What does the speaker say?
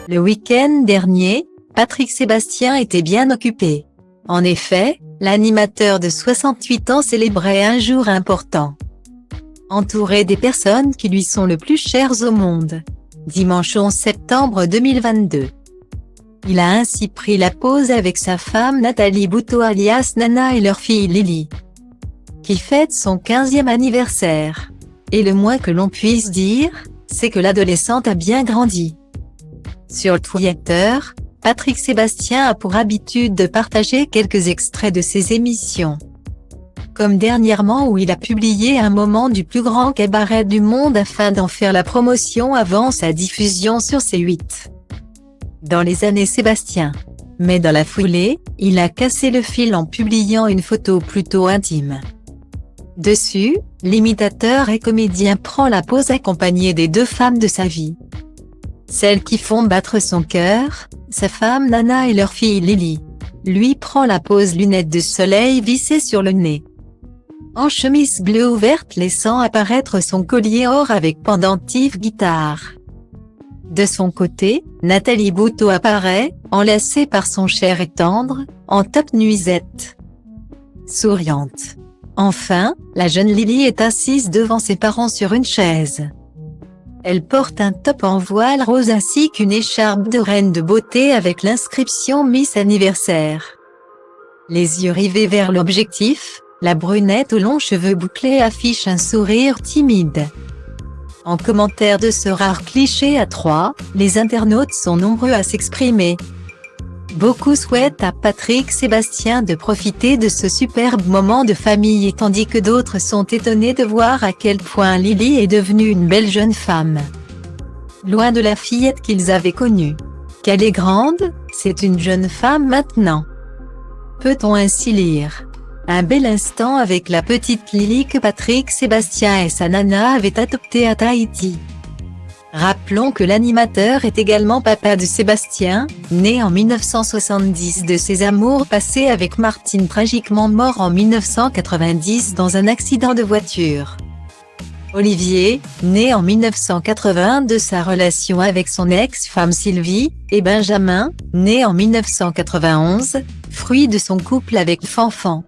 Le week-end dernier, Patrick Sébastien était bien occupé. En effet, l'animateur de 68 ans célébrait un jour important. Entouré des personnes qui lui sont le plus chères au monde. Dimanche 11 septembre 2022. Il a ainsi pris la pause avec sa femme Nathalie Bouteau alias Nana et leur fille Lily, qui fête son 15e anniversaire. Et le moins que l'on puisse dire, c'est que l'adolescente a bien grandi. Sur Twitter, Patrick Sébastien a pour habitude de partager quelques extraits de ses émissions. Comme dernièrement où il a publié un moment du plus grand cabaret du monde afin d'en faire la promotion avant sa diffusion sur C8. Dans les années Sébastien. Mais dans la foulée, il a cassé le fil en publiant une photo plutôt intime. Dessus, l'imitateur et comédien prend la pose accompagné des deux femmes de sa vie. Celles qui font battre son cœur, sa femme Nana et leur fille Lily. Lui prend la pose lunettes de soleil vissées sur le nez. En chemise bleue ouverte laissant apparaître son collier or avec pendentif guitare. De son côté, Nathalie Bouteau apparaît, enlacée par son cher et tendre, en top nuisette. Souriante. Enfin, la jeune Lily est assise devant ses parents sur une chaise. Elle porte un top en voile rose ainsi qu'une écharpe de reine de beauté avec l'inscription Miss Anniversaire. Les yeux rivés vers l'objectif, la brunette aux longs cheveux bouclés affiche un sourire timide. En commentaire de ce rare cliché à 3, les internautes sont nombreux à s'exprimer. Beaucoup souhaitent à Patrick Sébastien de profiter de ce superbe moment de famille tandis que d'autres sont étonnés de voir à quel point Lily est devenue une belle jeune femme. Loin de la fillette qu'ils avaient connue. Qu'elle est grande, c'est une jeune femme maintenant. Peut-on ainsi lire? Un bel instant avec la petite Lily que Patrick Sébastien et sa nana avaient adoptée à Tahiti. Rappelons que l'animateur est également papa de Sébastien, né en 1970 de ses amours passés avec Martine tragiquement mort en 1990 dans un accident de voiture. Olivier, né en 1980 de sa relation avec son ex-femme Sylvie, et Benjamin, né en 1991, fruit de son couple avec Fanfan.